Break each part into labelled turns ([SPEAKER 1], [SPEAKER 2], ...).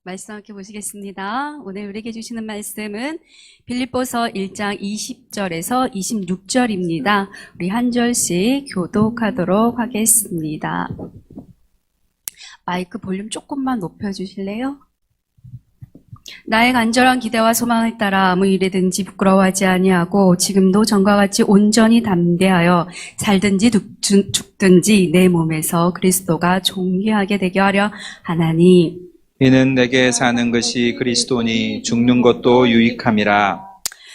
[SPEAKER 1] 말씀 함께 보시겠습니다. 오늘 우리에게 주시는 말씀은 빌립보서 1장 20절에서 26절입니다. 우리 한 절씩 교독하도록 하겠습니다. 마이크 볼륨 조금만 높여주실래요? 나의 간절한 기대와 소망을 따라 아무 일에든지 부끄러워하지 아니하고 지금도 전과 같이 온전히 담대하여 살든지 죽든지 내 몸에서 그리스도가 존귀하게 되게 하려 하나니
[SPEAKER 2] 이는 내게 사는 것이 그리스도니 죽는 것도 유익함이라.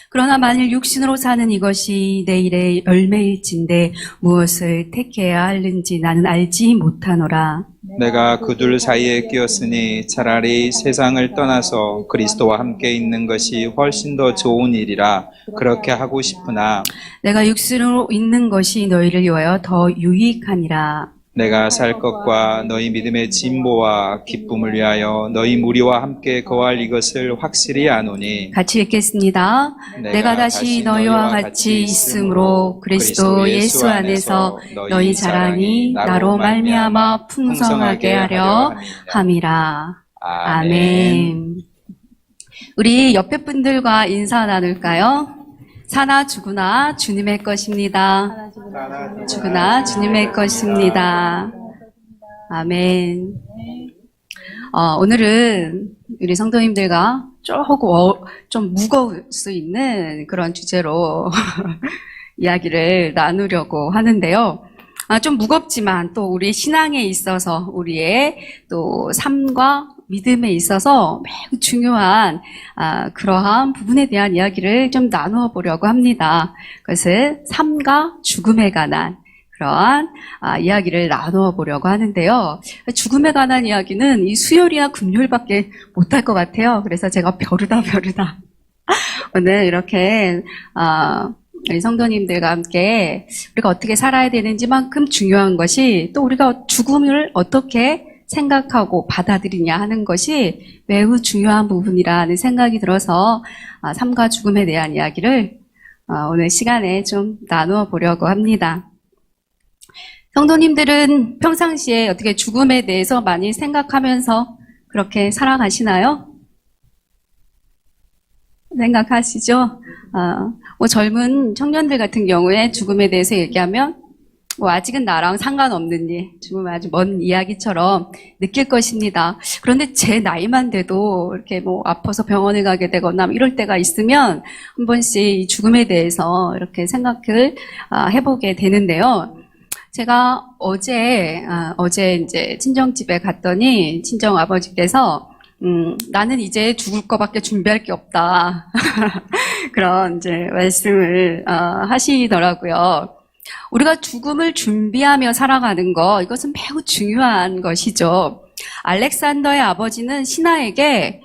[SPEAKER 1] 그러나 만일 육신으로 사는 이것이 내 일의 열매일진데 무엇을 택해야 하는지 나는 알지 못하노라.
[SPEAKER 2] 내가 그 둘 사이에 끼었으니 차라리 세상을 떠나서 그리스도와 함께 있는 것이 훨씬 더 좋은 일이라 그렇게 하고 싶으나
[SPEAKER 1] 내가 육신으로 있는 것이 너희를 위하여 더 유익하니라.
[SPEAKER 2] 내가 살 것과 너희 믿음의 진보와 기쁨을 위하여 너희 무리와 함께 거할 이것을 확실히 아노니.
[SPEAKER 1] 같이 읽겠습니다. 내가 다시 너희와 같이 있으므로 그리스도 예수 안에서 너희 자랑이 나로 말미암아 풍성하게 하려 함이라. 아멘. 우리 옆에 분들과 인사 나눌까요? 사나 죽으나 주님의 것입니다. 죽으나 주님의 것입니다. 아멘. 오늘은 우리 성도님들과 조금 좀 무거울 수 있는 그런 주제로 이야기를 나누려고 하는데요. 좀 무겁지만 또 우리 신앙에 있어서 우리의 또 삶과 믿음에 있어서 매우 중요한 그러한 부분에 대한 이야기를 좀 나누어 보려고 합니다. 그것은 삶과 죽음에 관한 그러한 이야기를 나누어 보려고 하는데요. 죽음에 관한 이야기는 이 수요일이나 금요일밖에 못할 것 같아요. 그래서 제가 벼르다 오늘 이렇게 우리 성도님들과 함께 우리가 어떻게 살아야 되는지만큼 중요한 것이 또 우리가 죽음을 어떻게 생각하고 받아들이냐 하는 것이 매우 중요한 부분이라는 생각이 들어서 삶과 죽음에 대한 이야기를 오늘 시간에 좀 나누어 보려고 합니다. 성도님들은 평상시에 어떻게 죽음에 대해서 많이 생각하면서 그렇게 살아가시나요? 생각하시죠? 젊은 청년들 같은 경우에 죽음에 대해서 얘기하면 아직은 나랑 상관없는 일, 죽음은 아주 먼 이야기처럼 느낄 것입니다. 그런데 제 나이만 돼도 이렇게 아파서 병원에 가게 되거나 이럴 때가 있으면 한 번씩 이 죽음에 대해서 이렇게 생각을 해보게 되는데요. 제가 어제 이제 친정집에 갔더니 친정 아버지께서 나는 이제 죽을 거밖에 준비할 게 없다. 그런 이제 말씀을 하시더라고요. 우리가 죽음을 준비하며 살아가는 거, 이것은 매우 중요한 것이죠. 알렉산더의 아버지는 신하에게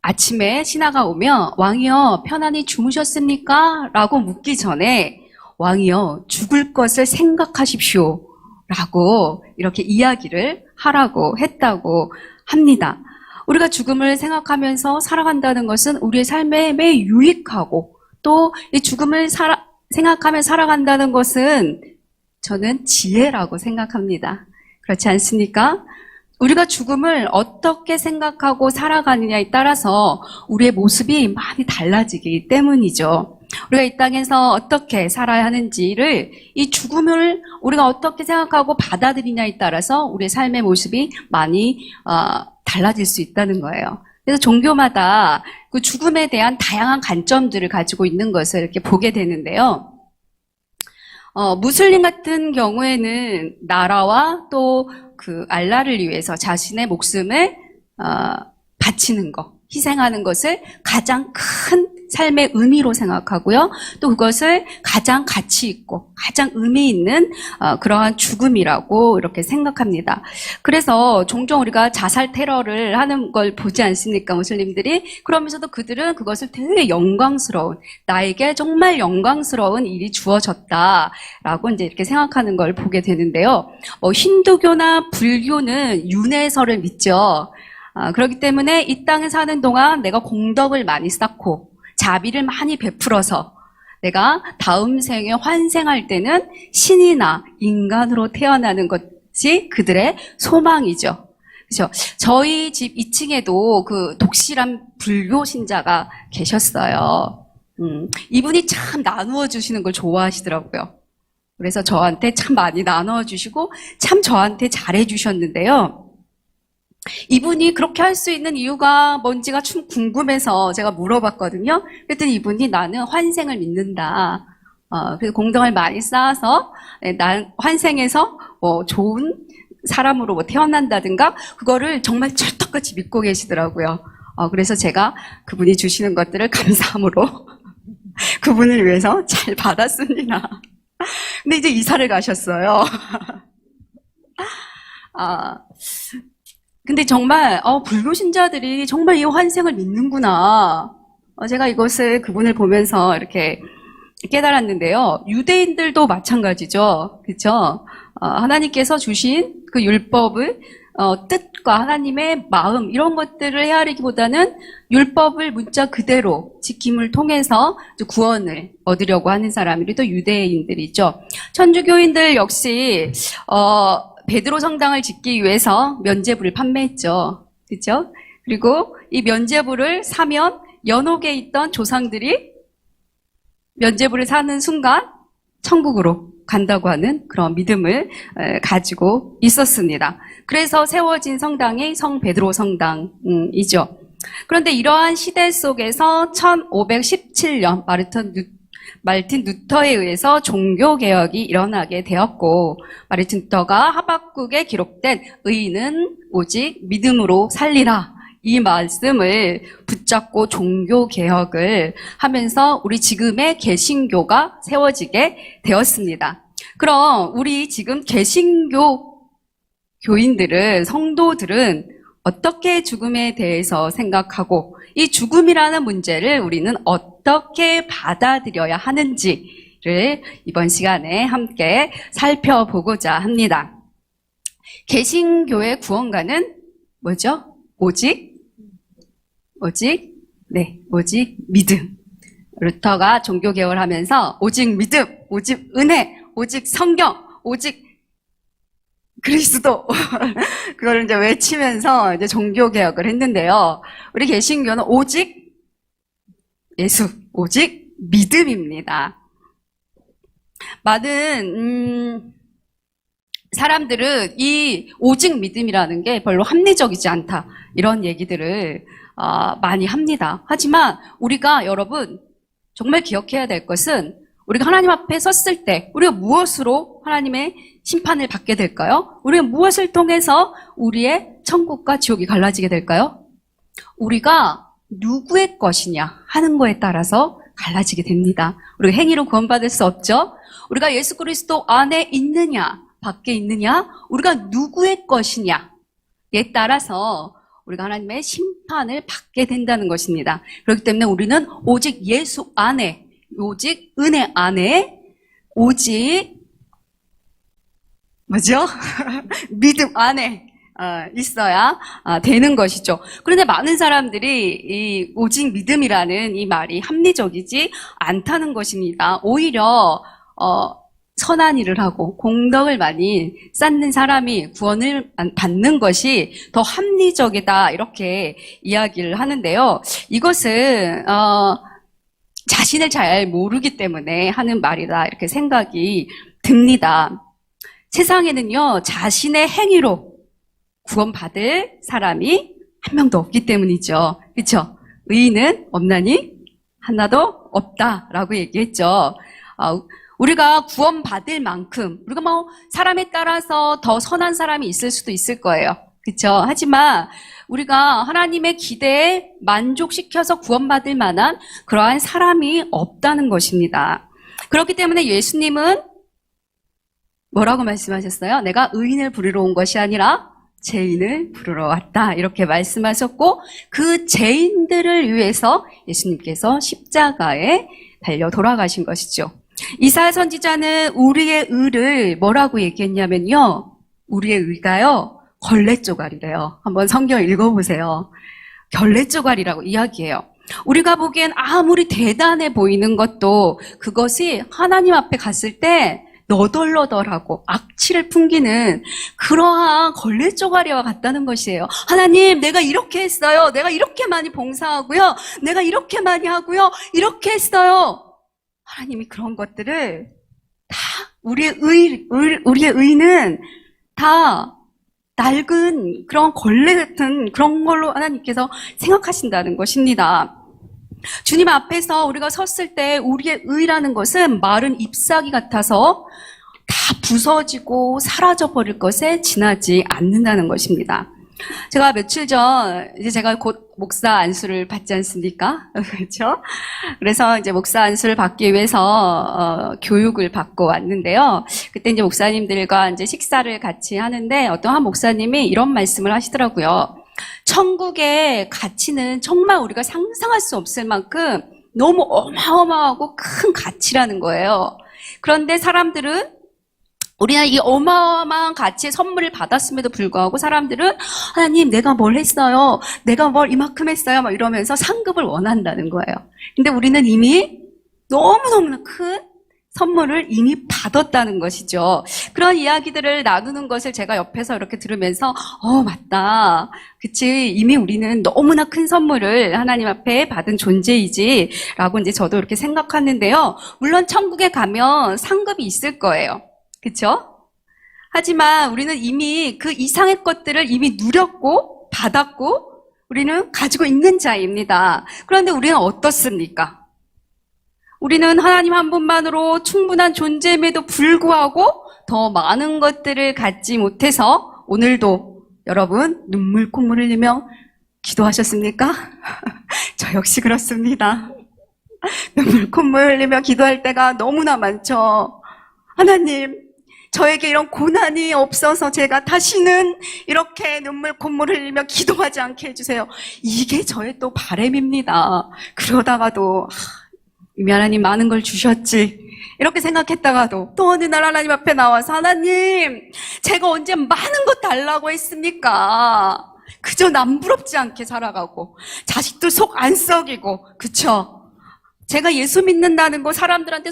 [SPEAKER 1] 아침에 신하가 오면 왕이여 편안히 주무셨습니까? 라고 묻기 전에 왕이여 죽을 것을 생각하십시오 라고 이렇게 이야기를 하라고 했다고 합니다. 우리가 죽음을 생각하면서 살아간다는 것은 우리의 삶에 매우 유익하고 또 이 죽음을 생각하며 살아간다는 것은 저는 지혜라고 생각합니다. 그렇지 않습니까? 우리가 죽음을 어떻게 생각하고 살아가느냐에 따라서 우리의 모습이 많이 달라지기 때문이죠. 우리가 이 땅에서 어떻게 살아야 하는지를 이 죽음을 우리가 어떻게 생각하고 받아들이냐에 따라서 우리의 삶의 모습이 많이 달라질 수 있다는 거예요. 그래서 종교마다 그 죽음에 대한 다양한 관점들을 가지고 있는 것을 이렇게 보게 되는데요. 무슬림 같은 경우에는 나라와 또 그 알라를 위해서 자신의 목숨을 바치는 것, 희생하는 것을 가장 큰 삶의 의미로 생각하고요. 또 그것을 가장 가치 있고 가장 의미 있는 그러한 죽음이라고 이렇게 생각합니다. 그래서 종종 우리가 자살 테러를 하는 걸 보지 않습니까? 무슬림들이. 그러면서도 그들은 그것을 되게 영광스러운, 나에게 정말 영광스러운 일이 주어졌다라고 이제 이렇게 생각하는 걸 보게 되는데요. 힌두교나 불교는 윤회설을 믿죠. 그렇기 때문에 이 땅에 사는 동안 내가 공덕을 많이 쌓고 자비를 많이 베풀어서 내가 다음 생에 환생할 때는 신이나 인간으로 태어나는 것이 그들의 소망이죠. 그죠? 저희 집 2층에도 그 독실한 불교 신자가 계셨어요. 이분이 참 나누어 주시는 걸 좋아하시더라고요. 그래서 저한테 참 많이 나누어 주시고 참 저한테 잘해 주셨는데요. 이분이 그렇게 할 수 있는 이유가 뭔지가 좀 궁금해서 제가 물어봤거든요. 그랬더니 이분이 나는 환생을 믿는다. 그래서 공덕을 많이 쌓아서 난 환생해서 좋은 사람으로 뭐 태어난다든가 그거를 정말 철떡같이 믿고 계시더라고요. 그래서 제가 그분이 주시는 것들을 감사함으로 그분을 위해서 잘 받았습니다. 근데 이제 이사를 가셨어요. 근데 정말 불교 신자들이 정말 이 환생을 믿는구나. 제가 이것을 그분을 보면서 이렇게 깨달았는데요. 유대인들도 마찬가지죠. 그렇죠? 하나님께서 주신 그 율법을 뜻과 하나님의 마음 이런 것들을 헤아리기보다는 율법을 문자 그대로 지킴을 통해서 구원을 얻으려고 하는 사람들이 또 유대인들이죠. 천주교인들 역시 베드로 성당을 짓기 위해서 면죄부를 판매했죠. 그렇죠? 그리고 이 면죄부를 사면 연옥에 있던 조상들이 면죄부를 사는 순간 천국으로 간다고 하는 그런 믿음을 가지고 있었습니다. 그래서 세워진 성당이 성 베드로 성당이죠. 그런데 이러한 시대 속에서 1517년 마르틴 루터에 의해서 종교개혁이 일어나게 되었고, 마르틴 루터가 하박국에 기록된 의인은 오직 믿음으로 살리라 이 말씀을 붙잡고 종교개혁을 하면서 우리 지금의 개신교가 세워지게 되었습니다. 그럼 우리 지금 개신교 교인들은, 성도들은 어떻게 죽음에 대해서 생각하고 이 죽음이라는 문제를 우리는 어떻게 받아들여야 하는지를 이번 시간에 함께 살펴보고자 합니다. 개신교의 구원가는 뭐죠? 오직 믿음. 루터가 종교개혁을 하면서 오직 믿음, 오직 은혜, 오직 성경, 오직 그리스도 그걸 이제 외치면서 이제 종교개혁을 했는데요. 우리 개신교는 오직 예수, 오직 믿음입니다. 많은 사람들은 이 오직 믿음이라는 게 별로 합리적이지 않다 이런 얘기들을 많이 합니다. 하지만 우리가 여러분 정말 기억해야 될 것은 우리가 하나님 앞에 섰을 때 우리가 무엇으로 하나님의 심판을 받게 될까요? 우리가 무엇을 통해서 우리의 천국과 지옥이 갈라지게 될까요? 우리가 누구의 것이냐 하는 거에 따라서 갈라지게 됩니다. 우리가 행위로 구원받을 수 없죠. 우리가 예수 그리스도 안에 있느냐 밖에 있느냐, 우리가 누구의 것이냐에 따라서 우리가 하나님의 심판을 받게 된다는 것입니다. 그렇기 때문에 우리는 오직 예수 안에, 오직 은혜 안에, 오직 뭐죠? 믿음 안에 있어야 되는 것이죠. 그런데 많은 사람들이 이 오직 믿음이라는 이 말이 합리적이지 않다는 것입니다. 오히려 선한 일을 하고 공덕을 많이 쌓는 사람이 구원을 받는 것이 더 합리적이다 이렇게 이야기를 하는데요. 이것은 자신을 잘 모르기 때문에 하는 말이다 이렇게 생각이 듭니다. 세상에는요 자신의 행위로 구원받을 사람이 한 명도 없기 때문이죠. 그렇죠? 의인은 없나니 하나도 없다라고 얘기했죠. 우리가 구원받을 만큼 우리가 뭐 사람에 따라서 더 선한 사람이 있을 수도 있을 거예요. 그렇죠? 하지만 우리가 하나님의 기대에 만족시켜서 구원받을 만한 그러한 사람이 없다는 것입니다. 그렇기 때문에 예수님은 뭐라고 말씀하셨어요? 내가 의인을 부르러 온 것이 아니라 죄인을 부르러 왔다 이렇게 말씀하셨고 그 죄인들을 위해서 예수님께서 십자가에 달려 돌아가신 것이죠. 이사야 선지자는 우리의 의를 뭐라고 얘기했냐면요. 우리의 의가요. 걸레 조각이래요. 한번 성경 읽어보세요. 걸레 조각이라고 이야기해요. 우리가 보기엔 아무리 대단해 보이는 것도 그것이 하나님 앞에 갔을 때 너덜너덜하고 악취를 풍기는 그러한 걸레 쪼가리와 같다는 것이에요. 하나님, 내가 이렇게 했어요. 내가 이렇게 많이 봉사하고요. 내가 이렇게 많이 하고요. 이렇게 했어요. 하나님이 그런 것들을 다 우리의 의는 다 낡은 그런 걸레 같은 그런 걸로 하나님께서 생각하신다는 것입니다. 주님 앞에서 우리가 섰을 때 우리의 의라는 것은 마른 잎사귀 같아서 다 부서지고 사라져 버릴 것에 지나지 않는다는 것입니다. 제가 며칠 전 이제 제가 곧 목사 안수를 받지 않습니까? 그렇죠? 그래서 이제 목사 안수를 받기 위해서 교육을 받고 왔는데요. 그때 이제 목사님들과 이제 식사를 같이 하는데 어떤 한 목사님이 이런 말씀을 하시더라고요. 천국의 가치는 정말 우리가 상상할 수 없을 만큼 너무 어마어마하고 큰 가치라는 거예요. 그런데 사람들은 우리는 이 어마어마한 가치의 선물을 받았음에도 불구하고 사람들은 하나님 내가 뭘 했어요? 내가 뭘 이만큼 했어요? 막 이러면서 상급을 원한다는 거예요. 근데 우리는 이미 너무너무나 큰 선물을 이미 받았다는 것이죠. 그런 이야기들을 나누는 것을 제가 옆에서 이렇게 들으면서 맞다. 그치, 이미 우리는 너무나 큰 선물을 하나님 앞에 받은 존재이지 라고 이제 저도 이렇게 생각하는데요. 물론 천국에 가면 상급이 있을 거예요. 그쵸? 하지만 우리는 이미 그 이상의 것들을 이미 누렸고 받았고 우리는 가지고 있는 자입니다. 그런데 우리는 어떻습니까? 우리는 하나님 한 분만으로 충분한 존재임에도 불구하고 더 많은 것들을 갖지 못해서 오늘도 여러분 눈물 콧물 흘리며 기도하셨습니까? 저 역시 그렇습니다. 눈물 콧물 흘리며 기도할 때가 너무나 많죠. 하나님, 저에게 이런 고난이 없어서 제가 다시는 이렇게 눈물 콧물 흘리며 기도하지 않게 해주세요. 이게 저의 또 바람입니다. 그러다가도 이미 하나님 많은 걸 주셨지 이렇게 생각했다가도 또 어느 날 하나님 앞에 나와서 하나님, 제가 언제 많은 것 달라고 했습니까? 그저 남부럽지 않게 살아가고 자식들 속 안 썩이고, 그쵸? 제가 예수 믿는다는 거 사람들한테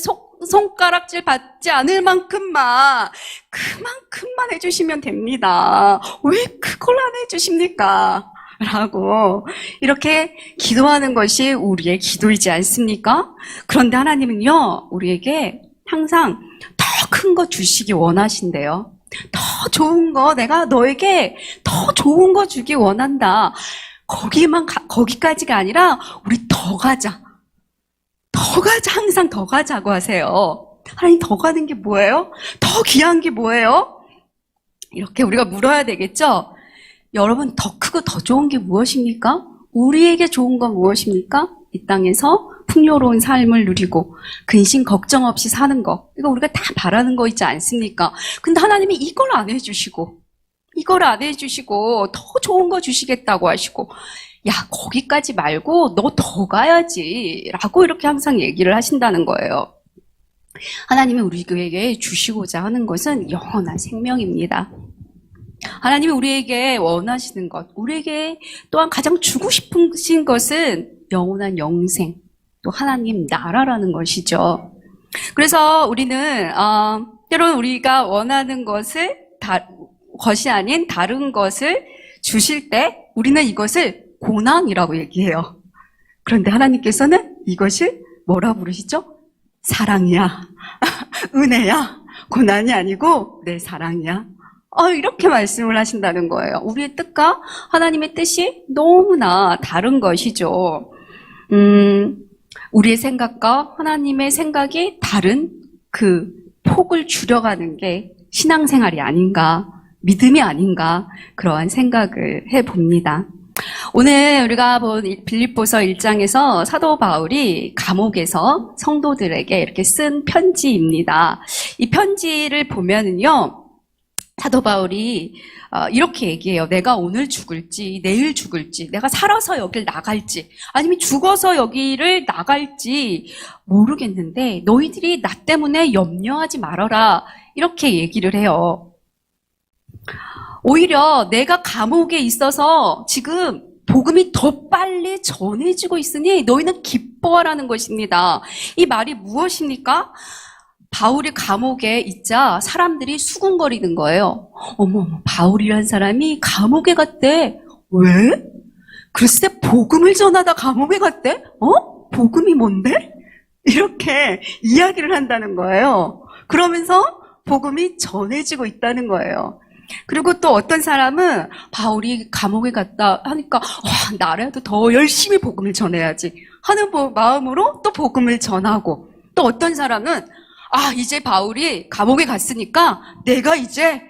[SPEAKER 1] 손가락질 받지 않을 만큼만 그만큼만 해주시면 됩니다. 왜 그걸 안 해주십니까? 라고 이렇게 기도하는 것이 우리의 기도이지 않습니까? 그런데 하나님은요, 우리에게 항상 더 큰 거 주시기 원하신대요. 더 좋은 거, 내가 너에게 더 좋은 거 주기 원한다. 거기까지가 아니라 우리 더 가자. 더 가자, 항상 더 가자고 하세요. 하나님, 더 가는 게 뭐예요? 더 귀한 게 뭐예요? 이렇게 우리가 물어야 되겠죠? 여러분, 더 크고 더 좋은 게 무엇입니까? 우리에게 좋은 건 무엇입니까? 이 땅에서 풍요로운 삶을 누리고 근심 걱정 없이 사는 거, 이거 우리가 다 바라는 거 있지 않습니까? 근데 하나님이 이걸 안 해주시고 더 좋은 거 주시겠다고 하시고, 야, 거기까지 말고 너 더 가야지 라고 이렇게 항상 얘기를 하신다는 거예요. 하나님이 우리에게 주시고자 하는 것은 영원한 생명입니다. 하나님이 우리에게 원하시는 것, 우리에게 또한 가장 주고 싶으신 것은 영원한 영생, 또 하나님 나라라는 것이죠. 그래서 우리는 때로는 우리가 원하는 것이 아닌 다른 것을 주실 때 우리는 이것을 고난이라고 얘기해요. 그런데 하나님께서는 이것을 뭐라 부르시죠? 사랑이야. 은혜야. 고난이 아니고 내 사랑이야. 이렇게 말씀을 하신다는 거예요. 우리의 뜻과 하나님의 뜻이 너무나 다른 것이죠. 우리의 생각과 하나님의 생각이 다른 그 폭을 줄여가는 게 신앙생활이 아닌가, 믿음이 아닌가, 그러한 생각을 해봅니다. 오늘 우리가 본 빌립보서 1장에서 사도 바울이 감옥에서 성도들에게 이렇게 쓴 편지입니다. 이 편지를 보면은요, 사도 바울이 이렇게 얘기해요. 내가 오늘 죽을지 내일 죽을지, 내가 살아서 여길 나갈지 아니면 죽어서 여기를 나갈지 모르겠는데 너희들이 나 때문에 염려하지 말아라, 이렇게 얘기를 해요. 오히려 내가 감옥에 있어서 지금 복음이 더 빨리 전해지고 있으니 너희는 기뻐하라는 것입니다. 이 말이 무엇입니까? 바울이 감옥에 있자 사람들이 수군거리는 거예요. 어머, 바울이란 사람이 감옥에 갔대. 왜? 글쎄, 복음을 전하다 감옥에 갔대? 복음이 뭔데? 이렇게 이야기를 한다는 거예요. 그러면서 복음이 전해지고 있다는 거예요. 그리고 또 어떤 사람은 바울이 감옥에 갔다 하니까 나라도 더 열심히 복음을 전해야지 하는 마음으로 또 복음을 전하고, 또 어떤 사람은 이제 바울이 감옥에 갔으니까 내가 이제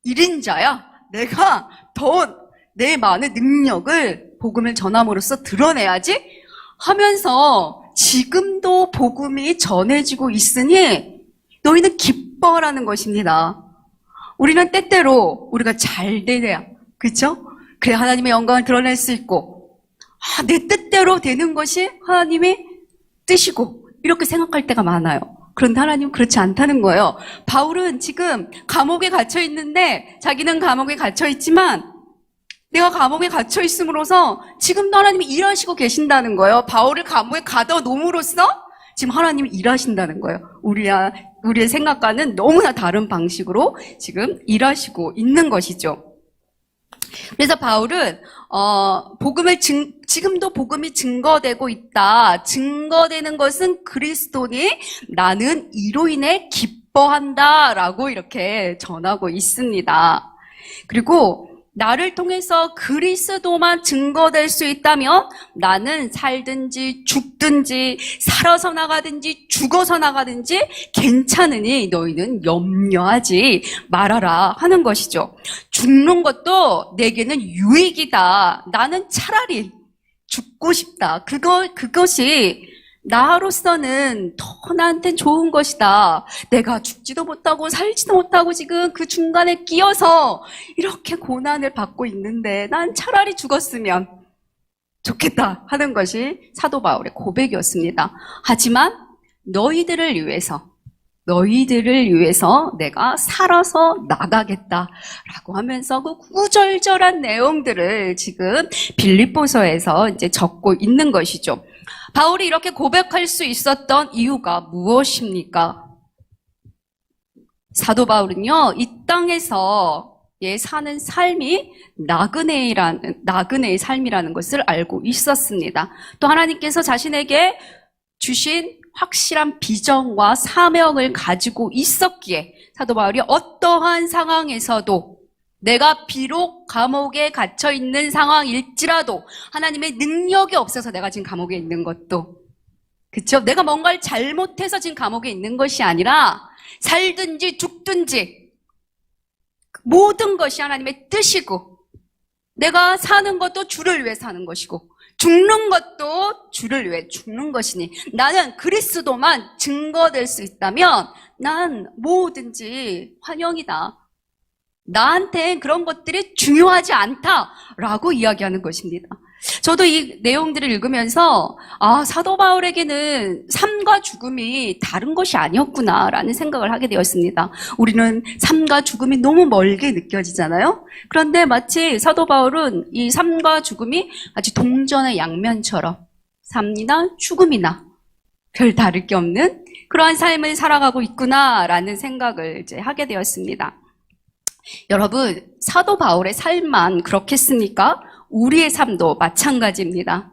[SPEAKER 1] 1인자야. 내가 더 내 많은 능력을 복음을 전함으로써 드러내야지 하면서 지금도 복음이 전해지고 있으니 너희는 기뻐라는 것입니다. 우리는 때때로 우리가 잘 돼야, 그렇죠? 그래 하나님의 영광을 드러낼 수 있고, 내 뜻대로 되는 것이 하나님의 뜻이고, 이렇게 생각할 때가 많아요. 그런데 하나님은 그렇지 않다는 거예요. 바울은 지금 감옥에 갇혀 있는데, 자기는 감옥에 갇혀 있지만 내가 감옥에 갇혀 있음으로써 지금도 하나님이 일하시고 계신다는 거예요. 바울을 감옥에 가둬 놓음으로써 지금 하나님이 일하신다는 거예요. 우리의 생각과는 너무나 다른 방식으로 지금 일하시고 있는 것이죠. 그래서 바울은 지금도 복음이 증거되고 있다. 증거되는 것은 그리스도니 나는 이로 인해 기뻐한다라고 이렇게 전하고 있습니다. 그리고 나를 통해서 그리스도만 증거될 수 있다면 나는 살든지 죽든지 살아서 나가든지 죽어서 나가든지 괜찮으니 너희는 염려하지 말아라 하는 것이죠. 죽는 것도 내게는 유익이다. 나는 차라리 죽고 싶다. 그것이 나로서는 더 나한텐 좋은 것이다. 내가 죽지도 못하고 살지도 못하고 지금 그 중간에 끼어서 이렇게 고난을 받고 있는데 난 차라리 죽었으면 좋겠다 하는 것이 사도 바울의 고백이었습니다. 하지만 너희들을 위해서 내가 살아서 나가겠다라고 하면서 그 구절절한 내용들을 지금 빌립보서에서 이제 적고 있는 것이죠. 바울이 이렇게 고백할 수 있었던 이유가 무엇입니까? 사도 바울은요, 이 땅에서 사는 삶이 나그네의 삶이라는 것을 알고 있었습니다. 또 하나님께서 자신에게 주신 확실한 비전과 사명을 가지고 있었기에 사도 바울이 어떠한 상황에서도 내가 비록 감옥에 갇혀 있는 상황일지라도 하나님의 능력이 없어서 내가 지금 감옥에 있는 것도, 그렇죠? 내가 뭔가를 잘못해서 지금 감옥에 있는 것이 아니라 살든지 죽든지 모든 것이 하나님의 뜻이고, 내가 사는 것도 주를 위해 사는 것이고 죽는 것도 주를 위해 죽는 것이니 나는 그리스도만 증거될 수 있다면 난 뭐든지 환영이다. 나한텐 그런 것들이 중요하지 않다라고 이야기하는 것입니다. 저도 이 내용들을 읽으면서 사도 바울에게는 삶과 죽음이 다른 것이 아니었구나라는 생각을 하게 되었습니다. 우리는 삶과 죽음이 너무 멀게 느껴지잖아요. 그런데 마치 사도 바울은 이 삶과 죽음이 마치 동전의 양면처럼 삶이나 죽음이나 별 다를 게 없는 그러한 삶을 살아가고 있구나라는 생각을 이제 하게 되었습니다. 여러분, 사도 바울의 삶만 그렇겠습니까? 우리의 삶도 마찬가지입니다.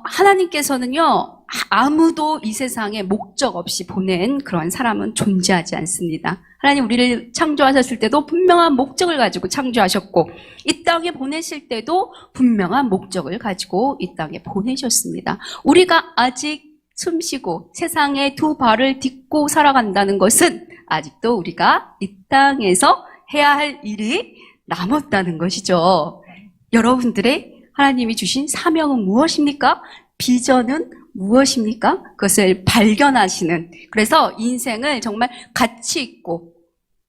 [SPEAKER 1] 하나님께서는요, 아무도 이 세상에 목적 없이 보낸 그런 사람은 존재하지 않습니다. 하나님 우리를 창조하셨을 때도 분명한 목적을 가지고 창조하셨고, 이 땅에 보내실 때도 분명한 목적을 가지고 이 땅에 보내셨습니다. 우리가 아직 숨쉬고 세상에 두 발을 딛고 살아간다는 것은 아직도 우리가 이 땅에서 해야 할 일이 남았다는 것이죠. 여러분들의 하나님이 주신 사명은 무엇입니까? 비전은 무엇입니까? 그것을 발견하시는, 그래서 인생을 정말 가치 있고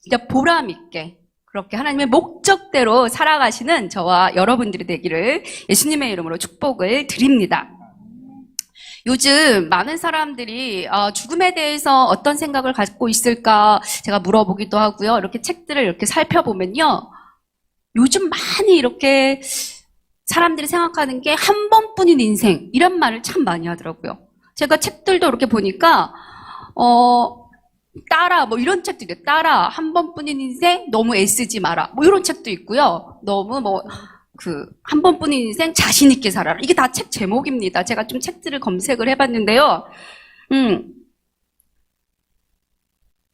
[SPEAKER 1] 진짜 보람 있게 그렇게 하나님의 목적대로 살아가시는 저와 여러분들이 되기를 예수님의 이름으로 축복을 드립니다. 요즘 많은 사람들이 죽음에 대해서 어떤 생각을 갖고 있을까 제가 물어보기도 하고요. 이렇게 책들을 이렇게 살펴보면요, 요즘 많이 이렇게 사람들이 생각하는 게 한 번뿐인 인생, 이런 말을 참 많이 하더라고요. 제가 책들도 이렇게 보니까 따라, 뭐 이런 책도 있어요. 따라, 한 번뿐인 인생, 너무 애쓰지 마라. 뭐 이런 책도 있고요. 너무 한 번뿐인 인생, 자신있게 살아라. 이게 다 책 제목입니다. 제가 좀 책들을 검색을 해봤는데요.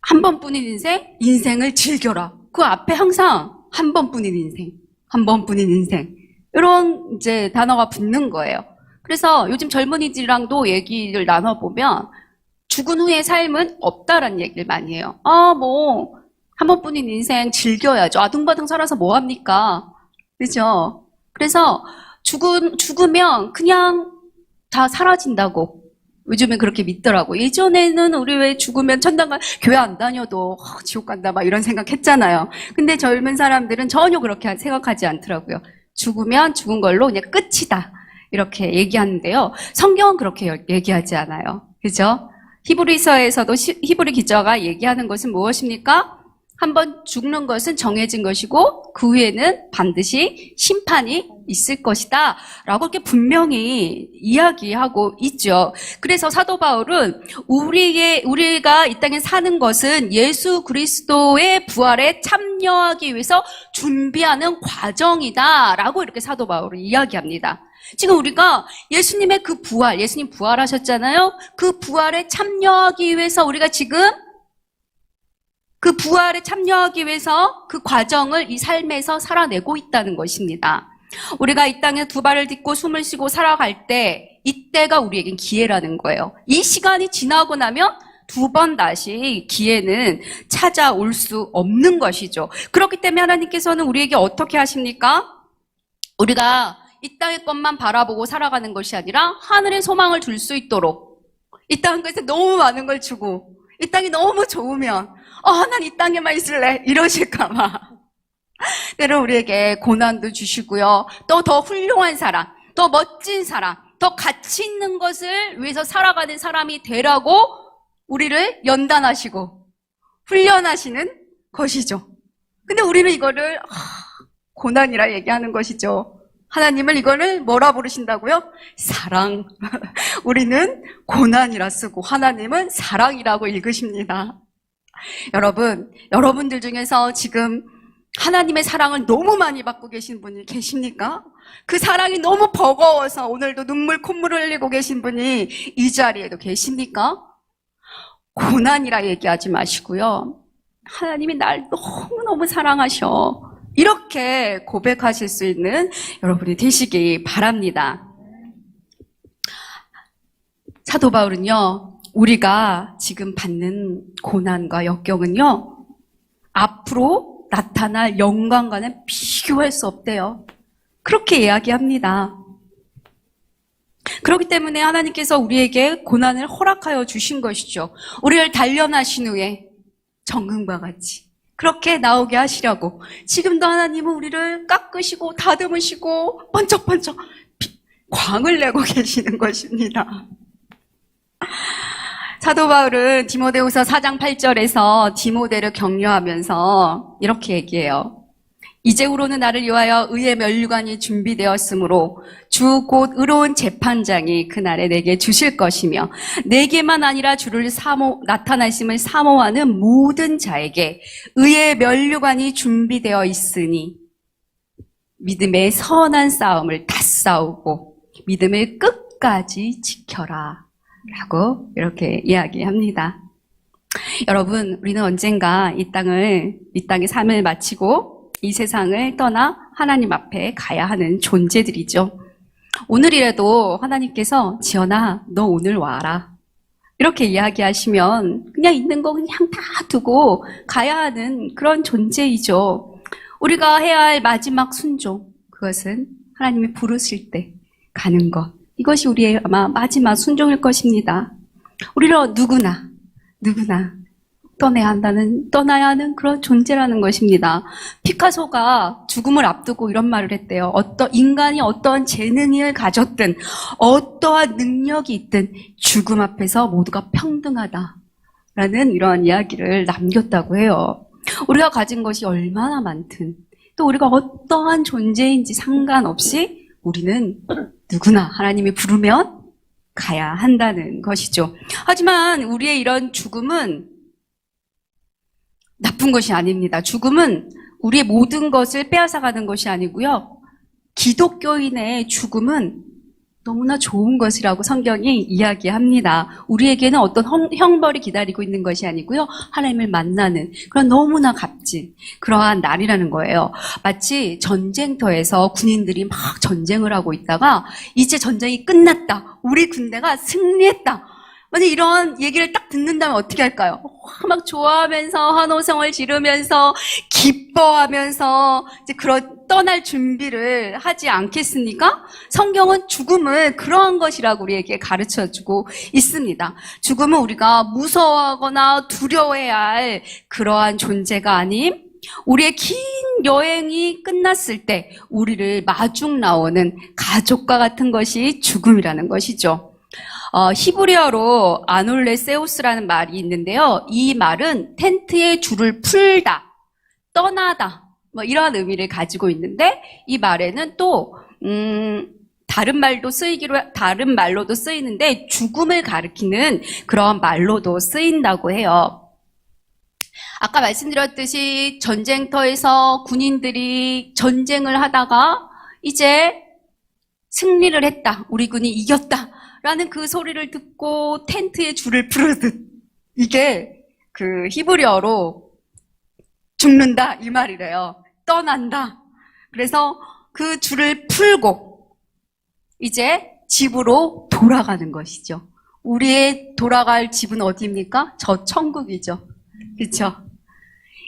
[SPEAKER 1] 한 번뿐인 인생, 인생을 즐겨라. 그 앞에 항상 한 번뿐인 인생, 한 번뿐인 인생. 이런 이제 단어가 붙는 거예요. 그래서 요즘 젊은이들이랑도 얘기를 나눠보면 죽은 후의 삶은 없다라는 얘기를 많이 해요. 한 번뿐인 인생 즐겨야죠. 아둥바둥 살아서 뭐 합니까? 그죠? 그래서 죽으면 그냥 다 사라진다고. 요즘엔 그렇게 믿더라고. 예전에는 우리 왜 죽으면 천당 교회 안 다녀도 지옥 간다 막 이런 생각했잖아요. 근데 젊은 사람들은 전혀 그렇게 생각하지 않더라고요. 죽으면 죽은 걸로 그냥 끝이다. 이렇게 얘기하는데요. 성경은 그렇게 얘기하지 않아요. 그죠? 히브리서에서도 히브리 기자가 얘기하는 것은 무엇입니까? 한번 죽는 것은 정해진 것이고 그 후에는 반드시 심판이 있을 것이다 라고 이렇게 분명히 이야기하고 있죠. 그래서 사도 바울은 우리가 이 땅에 사는 것은 예수 그리스도의 부활에 참여하기 위해서 준비하는 과정이다 라고 이렇게 사도 바울은 이야기합니다. 지금 우리가 예수님의 그 부활, 예수님 부활하셨잖아요. 그 부활에 참여하기 위해서 우리가 지금 그 부활에 참여하기 위해서 그 과정을 이 삶에서 살아내고 있다는 것입니다. 우리가 이 땅에 두 발을 딛고 숨을 쉬고 살아갈 때 이때가 우리에겐 기회라는 거예요. 이 시간이 지나고 나면 두 번 다시 기회는 찾아올 수 없는 것이죠. 그렇기 때문에 하나님께서는 우리에게 어떻게 하십니까? 우리가 이 땅의 것만 바라보고 살아가는 것이 아니라 하늘의 소망을 둘 수 있도록 이 땅에서 너무 많은 걸 주고 이 땅이 너무 좋으면 난 이 땅에만 있을래 이러실까봐 때로 우리에게 고난도 주시고요. 또 더 훌륭한 사람, 더 멋진 사람, 더 가치 있는 것을 위해서 살아가는 사람이 되라고 우리를 연단하시고 훈련하시는 것이죠. 근데 우리는 이거를 고난이라 얘기하는 것이죠. 하나님은 이거를 뭐라 부르신다고요? 사랑. 우리는 고난이라 쓰고 하나님은 사랑이라고 읽으십니다. 여러분들 중에서 지금 하나님의 사랑을 너무 많이 받고 계신 분이 계십니까? 그 사랑이 너무 버거워서 오늘도 눈물 콧물을 흘리고 계신 분이 이 자리에도 계십니까? 고난이라 얘기하지 마시고요. 하나님이 날 너무너무 사랑하셔. 이렇게 고백하실 수 있는 여러분이 되시기 바랍니다. 사도 바울은요, 우리가 지금 받는 고난과 역경은요, 앞으로 나타날 영광과는 비교할 수 없대요. 그렇게 이야기합니다. 그렇기 때문에 하나님께서 우리에게 고난을 허락하여 주신 것이죠. 우리를 단련하신 후에 정금과 같이 그렇게 나오게 하시려고 지금도 하나님은 우리를 깎으시고 다듬으시고 번쩍번쩍 광을 내고 계시는 것입니다. 사도 바울은 디모데후서 4장 8절에서 디모데를 격려하면서 이렇게 얘기해요. 이제후로는 나를 위하여 의의 면류관이 준비되었으므로 주 곧 의로운 재판장이 그날에 내게 주실 것이며 내게만 아니라 주를 나타나심을 사모하는 모든 자에게 의의 면류관이 준비되어 있으니 믿음의 선한 싸움을 다 싸우고 믿음을 끝까지 지켜라 라고 이렇게 이야기합니다. 여러분, 우리는 언젠가 이 땅의 삶을 마치고 이 세상을 떠나 하나님 앞에 가야 하는 존재들이죠. 오늘이라도 하나님께서 지연아, 너 오늘 와라. 이렇게 이야기하시면 그냥 있는 거 그냥 다 두고 가야 하는 그런 존재이죠. 우리가 해야 할 마지막 순종, 그것은 하나님이 부르실 때 가는 것. 이것이 우리의 아마 마지막 순종일 것입니다. 우리는 누구나 떠나야 하는 그런 존재라는 것입니다. 피카소가 죽음을 앞두고 이런 말을 했대요. 인간이 어떠한 재능을 가졌든 어떠한 능력이 있든 죽음 앞에서 모두가 평등하다라는 이런 이야기를 남겼다고 해요. 우리가 가진 것이 얼마나 많든 또 우리가 어떠한 존재인지 상관없이 우리는 누구나 하나님이 부르면 가야 한다는 것이죠. 하지만 우리의 이런 죽음은 나쁜 것이 아닙니다. 죽음은 우리의 모든 것을 빼앗아가는 것이 아니고요. 기독교인의 죽음은 너무나 좋은 것이라고 성경이 이야기합니다. 우리에게는 어떤 형벌이 기다리고 있는 것이 아니고요. 하나님을 만나는 그런 너무나 값진 그러한 날이라는 거예요. 마치 전쟁터에서 군인들이 막 전쟁을 하고 있다가 이제 전쟁이 끝났다. 우리 군대가 승리했다. 만약 이런 얘기를 딱 듣는다면 어떻게 할까요? 막 좋아하면서 환호성을 지르면서 기뻐하면서 이제 그런 떠날 준비를 하지 않겠습니까? 성경은 죽음을 그러한 것이라고 우리에게 가르쳐주고 있습니다. 죽음은 우리가 무서워하거나 두려워해야 할 그러한 존재가 아닌 우리의 긴 여행이 끝났을 때 우리를 마중 나오는 가족과 같은 것이 죽음이라는 것이죠. 히브리어로 아놀레세우스라는 말이 있는데요. 이 말은 텐트의 줄을 풀다, 떠나다, 뭐 이러한 의미를 가지고 있는데 이 말에는 또 다른 말로도 쓰이는데 죽음을 가리키는 그런 말로도 쓰인다고 해요. 아까 말씀드렸듯이 전쟁터에서 군인들이 전쟁을 하다가 이제 승리를 했다, 우리 군이 이겼다 라는 그 소리를 듣고 텐트에 줄을 풀어듯 이게 그 히브리어로 죽는다 이 말이래요. 떠난다. 그래서 그 줄을 풀고 이제 집으로 돌아가는 것이죠. 우리의 돌아갈 집은 어디입니까? 저 천국이죠. 그렇죠?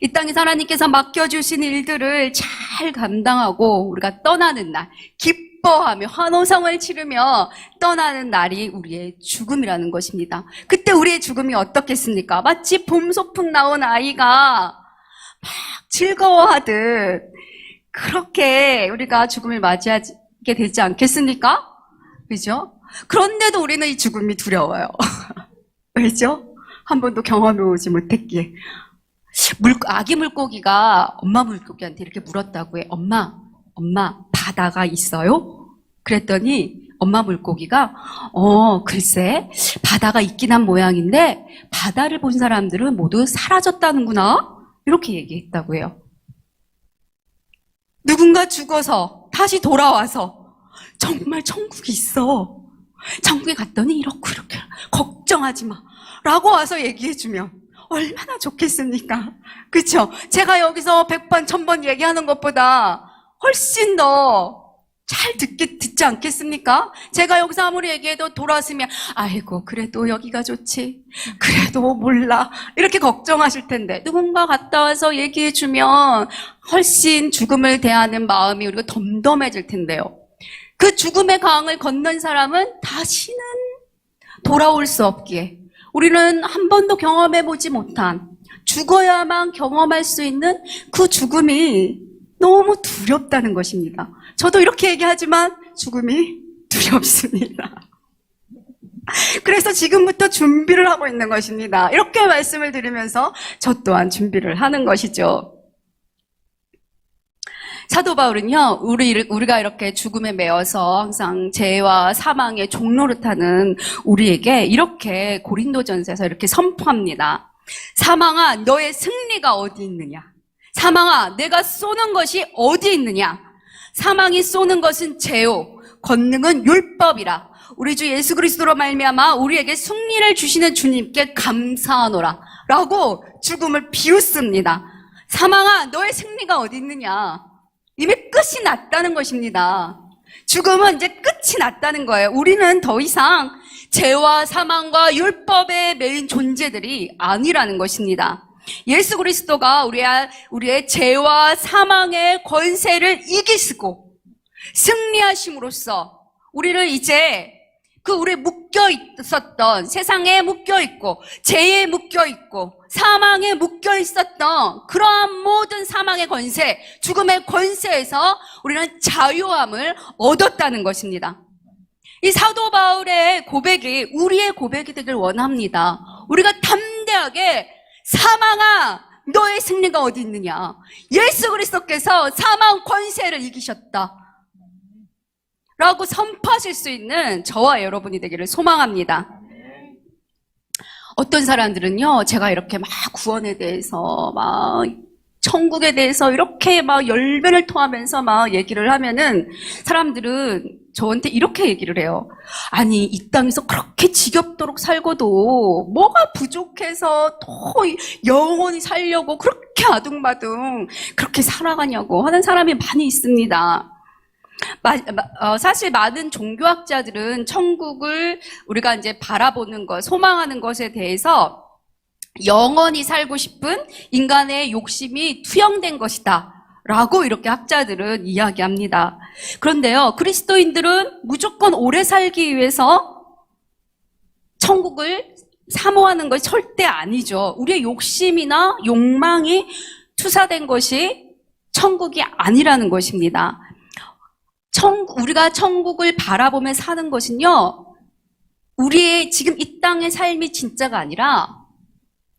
[SPEAKER 1] 이 땅에서 하나님께서 맡겨주신 일들을 잘 감당하고 우리가 떠나는 날, 기뻐하며 환호성을 치르며 떠나는 날이 우리의 죽음이라는 것입니다. 그때 우리의 죽음이 어떻겠습니까? 마치 봄 소풍 나온 아이가 막 즐거워하듯 그렇게 우리가 죽음을 맞이하게 되지 않겠습니까? 그죠? 그런데도 우리는 이 죽음이 두려워요. 왜죠? 한 번도 경험해보지 못했기에. 아기 물고기가 엄마 물고기한테 이렇게 물었다고 해. 엄마, 바다가 있어요? 그랬더니 엄마 물고기가 글쎄 바다가 있긴 한 모양인데 바다를 본 사람들은 모두 사라졌다는구나 이렇게 얘기했다고 해요. 누군가 죽어서 다시 돌아와서 정말 천국이 있어, 천국에 갔더니 이렇게 걱정하지 마 라고 와서 얘기해주면 얼마나 좋겠습니까? 그렇죠? 제가 여기서 100번 1000번 얘기하는 것보다 훨씬 더 잘 듣지 않겠습니까? 제가 여기서 아무리 얘기해도 돌아왔으면 아이고 그래도 여기가 좋지, 그래도 몰라 이렇게 걱정하실 텐데 누군가 갔다 와서 얘기해주면 훨씬 죽음을 대하는 마음이 우리가 덤덤해질 텐데요. 그 죽음의 강을 건넌 사람은 다시는 돌아올 수 없기에 우리는 한 번도 경험해보지 못한 죽어야만 경험할 수 있는 그 죽음이 너무 두렵다는 것입니다. 저도 이렇게 얘기하지만 죽음이 두렵습니다. 그래서 지금부터 준비를 하고 있는 것입니다. 이렇게 말씀을 드리면서 저 또한 준비를 하는 것이죠. 사도 바울은요, 우리가 이렇게 죽음에 매여서 항상 죄와 사망의 종노릇하는 우리에게 이렇게 고린도전서에서 이렇게 선포합니다. 사망아, 너의 승리가 어디 있느냐? 사망아, 내가 쏘는 것이 어디 있느냐? 사망이 쏘는 것은 죄요, 권능은 율법이라. 우리 주 예수 그리스도로 말미암아 우리에게 승리를 주시는 주님께 감사하노라 라고 죽음을 비웃습니다. 사망아, 너의 승리가 어디 있느냐? 이미 끝이 났다는 것입니다. 죽음은 이제 끝이 났다는 거예요. 우리는 더 이상 죄와 사망과 율법에 매인 존재들이 아니라는 것입니다. 예수 그리스도가 우리의 죄와 사망의 권세를 이기시고 승리하심으로써 우리를 이제 우리에 묶여 있었던, 세상에 묶여 있고 죄에 묶여 있고 사망에 묶여 있었던 그러한 모든 사망의 권세, 죽음의 권세에서 우리는 자유함을 얻었다는 것입니다. 이 사도 바울의 고백이 우리의 고백이 되길 원합니다. 우리가 담대하게 사망아, 너의 승리가 어디 있느냐? 예수 그리스도께서 사망 권세를 이기셨다 라고 선포하실 수 있는 저와 여러분이 되기를 소망합니다. 어떤 사람들은요, 제가 이렇게 막 구원에 대해서, 막 천국에 대해서 이렇게 막 열변을 토하면서 막 얘기를 하면은 사람들은 저한테 이렇게 얘기를 해요. 아니, 이 땅에서 그렇게 지겹도록 살고도 뭐가 부족해서 또 영원히 살려고 그렇게 아둥바둥 그렇게 살아가냐고 하는 사람이 많이 있습니다. 사실 많은 종교학자들은 천국을 우리가 이제 바라보는 것, 소망하는 것에 대해서 영원히 살고 싶은 인간의 욕심이 투영된 것이다 라고 이렇게 학자들은 이야기합니다. 그런데요, 그리스도인들은 무조건 오래 살기 위해서 천국을 사모하는 것이 절대 아니죠. 우리의 욕심이나 욕망이 투사된 것이 천국이 아니라는 것입니다. 우리가 천국을 바라보며 사는 것은요, 우리의 지금 이 땅의 삶이 진짜가 아니라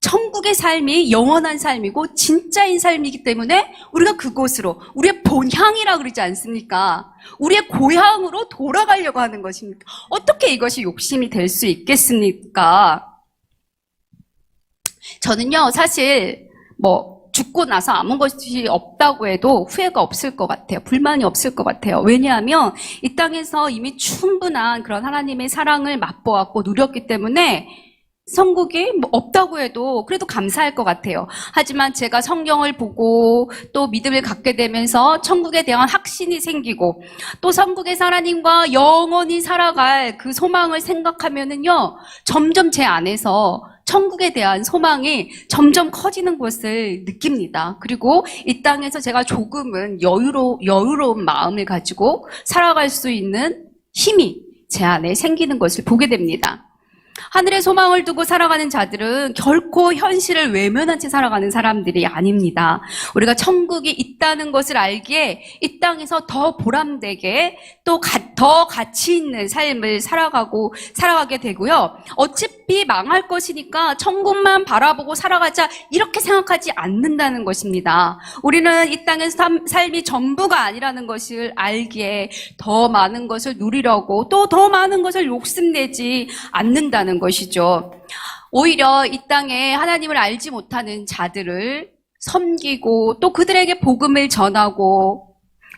[SPEAKER 1] 천국의 삶이 영원한 삶이고 진짜인 삶이기 때문에 우리가 그곳으로, 우리의 본향이라 그러지 않습니까? 우리의 고향으로 돌아가려고 하는 것입니까? 어떻게 이것이 욕심이 될 수 있겠습니까? 저는요, 사실 죽고 나서 아무 것이 없다고 해도 후회가 없을 것 같아요. 불만이 없을 것 같아요. 왜냐하면 이 땅에서 이미 충분한 그런 하나님의 사랑을 맛보았고 누렸기 때문에 천국이 없다고 해도 그래도 감사할 것 같아요. 하지만 제가 성경을 보고 또 믿음을 갖게 되면서 천국에 대한 확신이 생기고 또 천국의 하나님과 영원히 살아갈 그 소망을 생각하면은요, 점점 제 안에서 천국에 대한 소망이 점점 커지는 것을 느낍니다. 그리고 이 땅에서 제가 조금은 여유로운 마음을 가지고 살아갈 수 있는 힘이 제 안에 생기는 것을 보게 됩니다. 하늘의 소망을 두고 살아가는 자들은 결코 현실을 외면한 채 살아가는 사람들이 아닙니다. 우리가 천국이 있다는 것을 알기에 이 땅에서 더 보람되게 또 더 가치 있는 삶을 살아가게 되고요. 어차피 망할 것이니까 천국만 바라보고 살아가자 이렇게 생각하지 않는다는 것입니다. 우리는 이 땅에서 삶이 전부가 아니라는 것을 알기에 더 많은 것을 누리려고 또 더 많은 것을 욕심내지 않는다는 것이죠. 오히려 이 땅에 하나님을 알지 못하는 자들을 섬기고 또 그들에게 복음을 전하고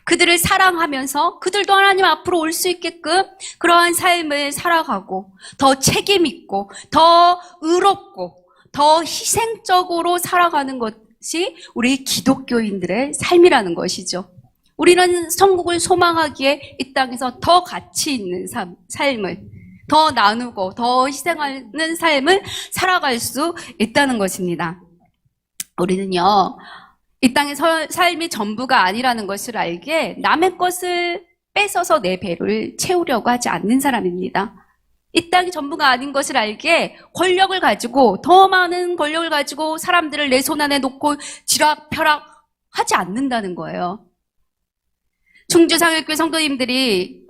[SPEAKER 1] 그들을 사랑하면서 그들도 하나님 앞으로 올 수 있게끔 그러한 삶을 살아가고 더 책임 있고 더 의롭고 더 희생적으로 살아가는 것이 우리 기독교인들의 삶이라는 것이죠. 우리는 천국을 소망하기에 이 땅에서 더 가치 있는 삶을 더 나누고 더 희생하는 삶을 살아갈 수 있다는 것입니다. 우리는요, 이 땅의 삶이 전부가 아니라는 것을 알기에 남의 것을 뺏어서 내 배를 채우려고 하지 않는 사람입니다. 이 땅이 전부가 아닌 것을 알기에 권력을 가지고 더 많은 권력을 가지고 사람들을 내 손 안에 놓고 지락펴락 하지 않는다는 거예요. 충주상일교회 성도님들이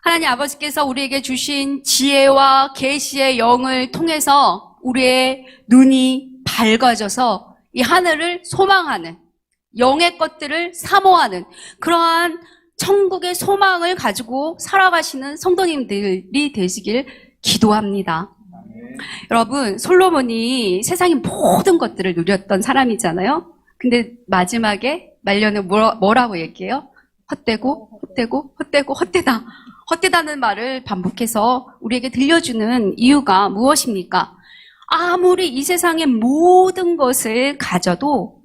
[SPEAKER 1] 하나님 아버지께서 우리에게 주신 지혜와 계시의 영을 통해서 우리의 눈이 밝아져서 이 하늘을 소망하는, 영의 것들을 사모하는 그러한 천국의 소망을 가지고 살아가시는 성도님들이 되시길 기도합니다. 여러분, 솔로몬이 세상의 모든 것들을 누렸던 사람이잖아요. 근데 마지막에 말년은 뭐라고 얘기해요? 헛되고 헛되고 헛되고 헛되다. 헛되다는 말을 반복해서 우리에게 들려주는 이유가 무엇입니까? 아무리 이 세상의 모든 것을 가져도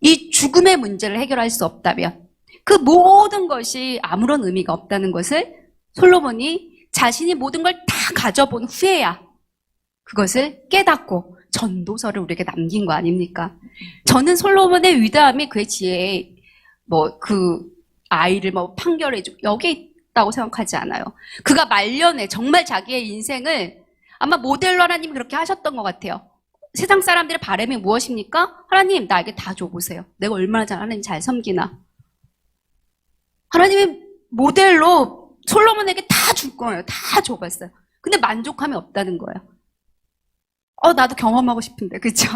[SPEAKER 1] 이 죽음의 문제를 해결할 수 없다면 그 모든 것이 아무런 의미가 없다는 것을 솔로몬이 자신이 모든 걸 다 가져본 후에야 그것을 깨닫고 전도서를 우리에게 남긴 거 아닙니까? 저는 솔로몬의 위대함이 그의 지혜에 그 아이를 판결해주고 여기에 있다고 생각하지 않아요. 그가 말년에 정말 자기의 인생을 아마 모델로 하나님이 그렇게 하셨던 것 같아요. 세상 사람들의 바람이 무엇입니까? 하나님, 나에게 다 줘보세요. 내가 얼마나 하나님 잘 섬기나. 하나님이 모델로 솔로몬에게 다 줄 거예요. 다 줘봤어요. 근데 만족함이 없다는 거예요. 나도 경험하고 싶은데, 그쵸?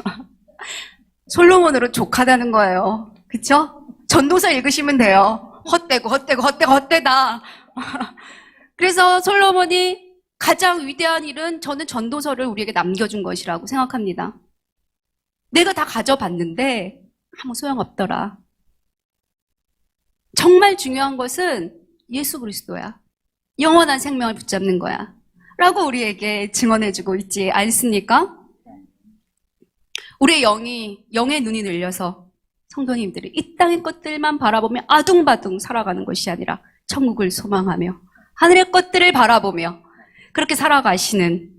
[SPEAKER 1] 솔로몬으로 족하다는 거예요. 그쵸? 전도서 읽으시면 돼요. 헛되고 헛되고 헛되고 헛되다. 그래서 솔로몬이 가장 위대한 일은 저는 전도서를 우리에게 남겨준 것이라고 생각합니다. 내가 다 가져봤는데 아무 소용없더라. 정말 중요한 것은 예수 그리스도야. 영원한 생명을 붙잡는 거야. 라고 우리에게 증언해주고 있지 않습니까? 우리의 영의 눈이 늘려서 성도님들이 이 땅의 것들만 바라보며 아둥바둥 살아가는 것이 아니라 천국을 소망하며 하늘의 것들을 바라보며 그렇게 살아가시는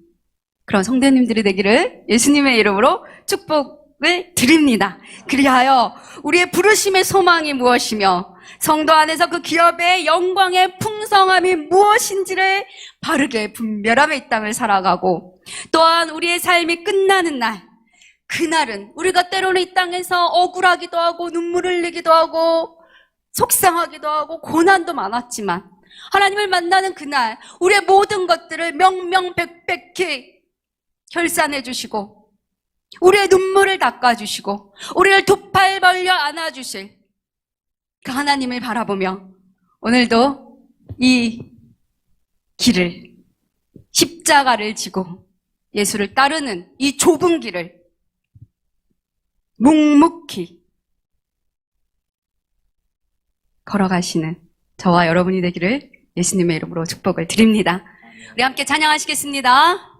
[SPEAKER 1] 그런 성도님들이 되기를 예수님의 이름으로 축복을 드립니다. 그리하여 우리의 부르심의 소망이 무엇이며 성도 안에서 그 기업의 영광의 풍성함이 무엇인지를 바르게 분별하며 이 땅을 살아가고 또한 우리의 삶이 끝나는 날 그날은 우리가 때로는 이 땅에서 억울하기도 하고 눈물 흘리기도 하고 속상하기도 하고 고난도 많았지만 하나님을 만나는 그날 우리의 모든 것들을 명명백백히 결산해 주시고 우리의 눈물을 닦아주시고 우리를 두 팔 벌려 안아주실 그 하나님을 바라보며 오늘도 이 길을 십자가를 지고 예수를 따르는 이 좁은 길을 묵묵히 걸어가시는 저와 여러분이 되기를 예수님의 이름으로 축복을 드립니다. 우리 함께 찬양하시겠습니다.